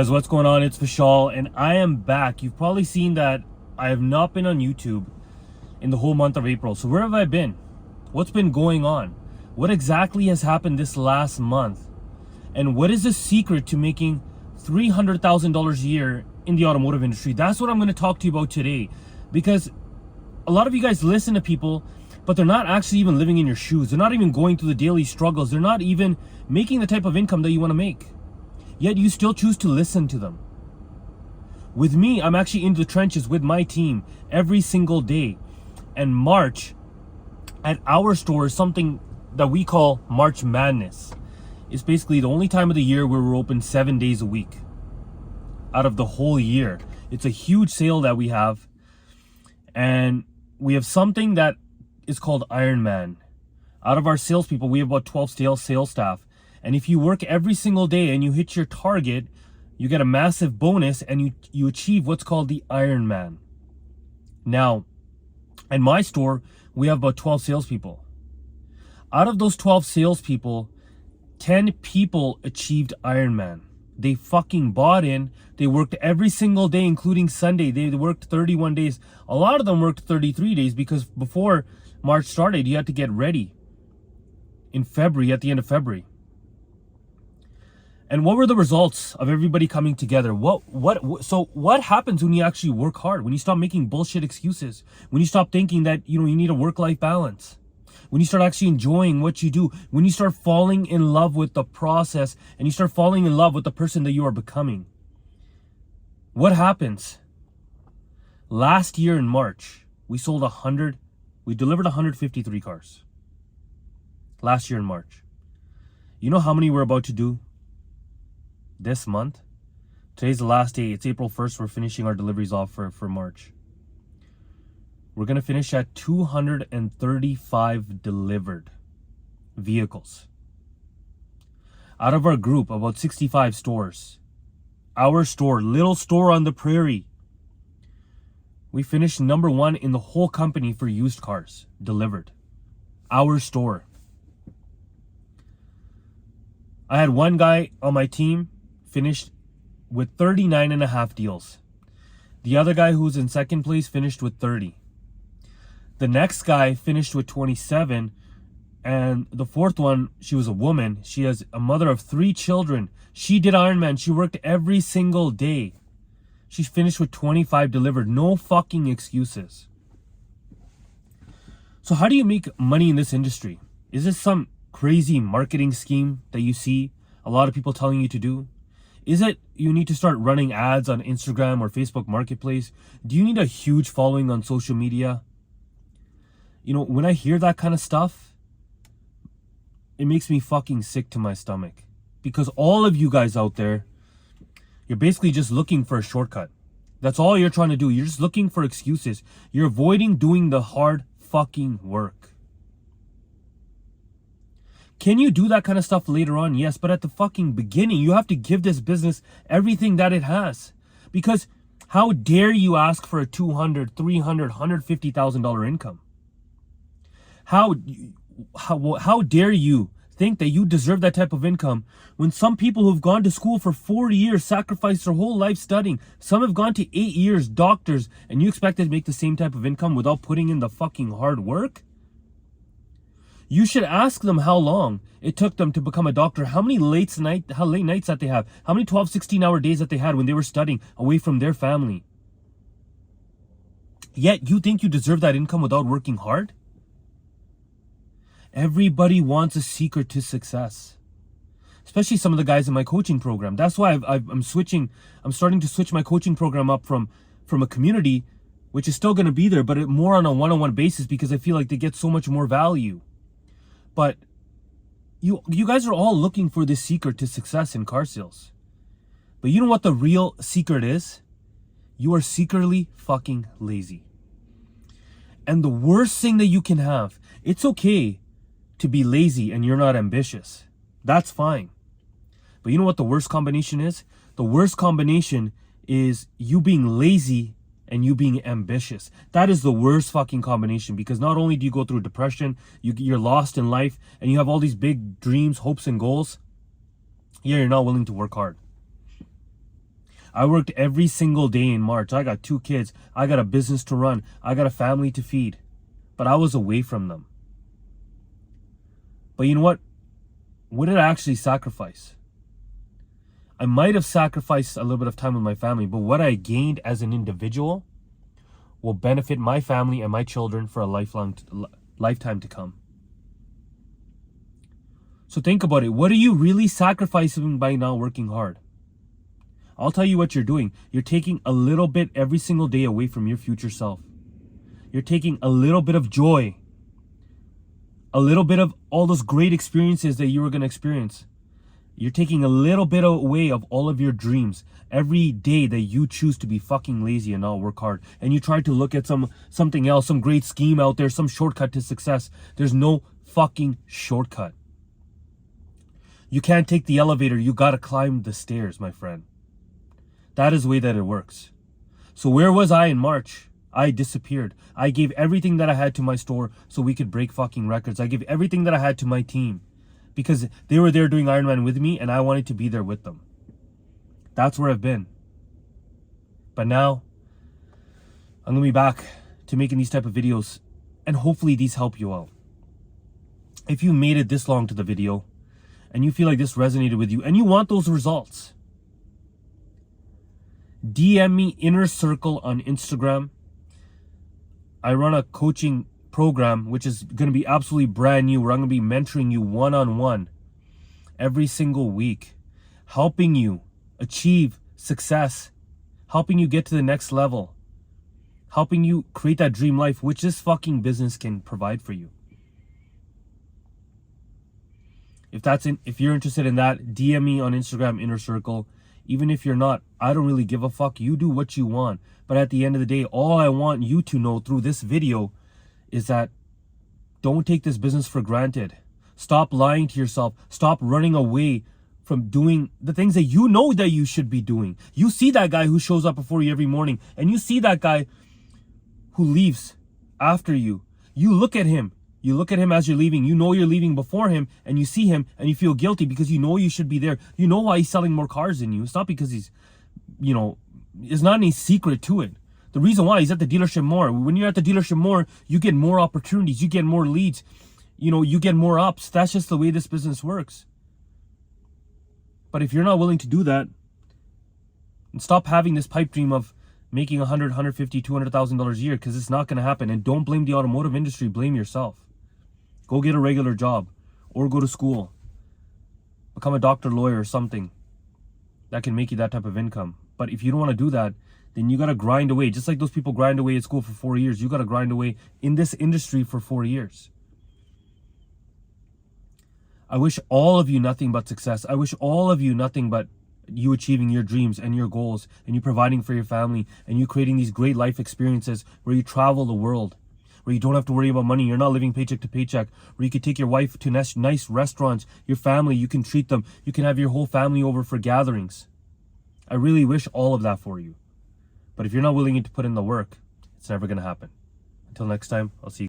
Guys, what's going on? It's Vashal and I am back. You've probably seen that I have not been on YouTube in the whole month of April. So where have I been? What's been going on? What exactly has happened this last month? And what is the secret to making $300,000 a year in the automotive industry? That's what I'm going to talk to you about today, because a lot of you guys listen to people, but they're not actually even living in your shoes. They're not even going through the daily struggles. They're not even making the type of income that you want to make. Yet you still choose to listen to them. With me, I'm actually in the trenches with my team every single day. And March at our store is something that we call March Madness. It's basically the only time of the year where we're open 7 days a week out of the whole year. It's a huge sale that we have. And we have something that is called Iron Man. Out of our salespeople, we have about 12 sales staff. And if you work every single day and you hit your target, you get a massive bonus and you achieve what's called the Iron Man. Now, in my store, we have about 12 salespeople. Out of those 12 salespeople, 10 people achieved Iron Man. They fucking bought in. They worked every single day, including Sunday. They worked 31 days. A lot of them worked 33 days because before March started, you had to get ready in February, at the end of February. And what were the results of everybody coming together? So what happens when you actually work hard? When you stop making bullshit excuses? When you stop thinking that, you need a work-life balance? When you start actually enjoying what you do? When you start falling in love with the process and you start falling in love with the person that you are becoming? What happens? Last year in March, we delivered 153 cars. Last year in March. You know how many we're about to do this month? Today's the last day. It's April 1st. We're finishing our deliveries off for March. We're going to finish at 235 delivered vehicles. Out of our group, about 65 stores. Our store, little store on the prairie. We finished number 1 in the whole company for used cars delivered. Our store. I had one guy on my team finished with 39 and a half deals. The other guy who was in second place finished with 30. The next guy finished with 27. And the fourth one, she was a woman. She has a mother of 3 children. She did Ironman. She worked every single day. She finished with 25 delivered. No fucking excuses. So how do you make money in this industry? Is this some crazy marketing scheme that you see a lot of people telling you to do? Is it you need to start running ads on Instagram or Facebook Marketplace? Do you need a huge following on social media? When I hear that kind of stuff, it makes me fucking sick to my stomach. Because all of you guys out there, you're basically just looking for a shortcut. That's all you're trying to do. You're just looking for excuses. You're avoiding doing the hard fucking work. Can you do that kind of stuff later on? Yes, but at the fucking beginning, you have to give this business everything that it has. Because how dare you ask for a $200,000, $300,000, $150,000 income? How dare you think that you deserve that type of income when some people who've gone to school for 4 years sacrificed their whole life studying? Some have gone to 8 years, doctors, and you expect them to make the same type of income without putting in the fucking hard work? You should ask them how long it took them to become a doctor, how late nights that they have, how many 12, 16-hour days that they had when they were studying away from their family. Yet you think you deserve that income without working hard? Everybody wants a secret to success. Especially some of the guys in my coaching program. That's why I'm starting to switch my coaching program up from a community, which is still going to be there, but more on a one-on-one basis, because I feel like they get so much more value. But you guys are all looking for this secret to success in car sales. But you know what the real secret is? You are secretly fucking lazy. And the worst thing that you can have, it's okay to be lazy and you're not ambitious. That's fine. But you know what the worst combination is? The worst combination is you being lazy and you being ambitious. That is the worst fucking combination, because not only do you go through depression, you're lost in life, and you have all these big dreams, hopes, and goals, yeah, you're not willing to work hard. I worked every single day in March. I got 2 kids. I got a business to run. I got a family to feed. But I was away from them. But you know what? What did I actually sacrifice? I might have sacrificed a little bit of time with my family, but what I gained as an individual will benefit my family and my children for a lifetime to come. So think about it. What are you really sacrificing by not working hard? I'll tell you what you're doing. You're taking a little bit every single day away from your future self. You're taking a little bit of joy, a little bit of all those great experiences that you were going to experience. You're taking a little bit away of all of your dreams every day that you choose to be fucking lazy and not work hard. And you try to look at something else, some great scheme out there, some shortcut to success. There's no fucking shortcut. You can't take the elevator. You got to climb the stairs, my friend. That is the way that it works. So where was I in March? I disappeared. I gave everything that I had to my store so we could break fucking records. I gave everything that I had to my team because they were there doing Ironman with me and I wanted to be there with them. That's where I've been. But now I'm going to be back to making these type of videos and hopefully these help you out. If you made it this long to the video and you feel like this resonated with you and you want those results, DM me Inner Circle on Instagram. I run a coaching program which is going to be absolutely brand new, where I'm going to be mentoring you one-on-one every single week, helping you achieve success, helping you get to the next level, helping you create that dream life which this fucking business can provide for you. If you're interested in that, DM me on Instagram, Inner Circle. Even if you're not, I don't really give a fuck. You do what you want. But at the end of the day, all I want you to know through this video is that don't take this business for granted. Stop lying to yourself. Stop running away from doing the things that you know that you should be doing. You see that guy who shows up before you every morning, and you see that guy who leaves after you. You look at him. You look at him as you're leaving. You know you're leaving before him, and you see him and you feel guilty because you know you should be there. You know why he's selling more cars than you. It's not because he's, there's not any secret to it. The reason why he's at the dealership more. When you're at the dealership more, you get more opportunities. You get more leads. You get more ups. That's just the way this business works. But if you're not willing to do that, and stop having this pipe dream of making $100,000, $150,000, $200,000 a year, because it's not going to happen. And don't blame the automotive industry. Blame yourself. Go get a regular job or go to school. Become a doctor, lawyer, or something that can make you that type of income. But if you don't want to do that, then you got to grind away. Just like those people grind away at school for 4 years, you got to grind away in this industry for 4 years. I wish all of you nothing but success. I wish all of you nothing but you achieving your dreams and your goals, and you providing for your family, and you creating these great life experiences where you travel the world, where you don't have to worry about money. You're not living paycheck to paycheck, where you could take your wife to nice restaurants, your family, you can treat them. You can have your whole family over for gatherings. I really wish all of that for you. But if you're not willing to put in the work, it's never going to happen. Until next time, I'll see you.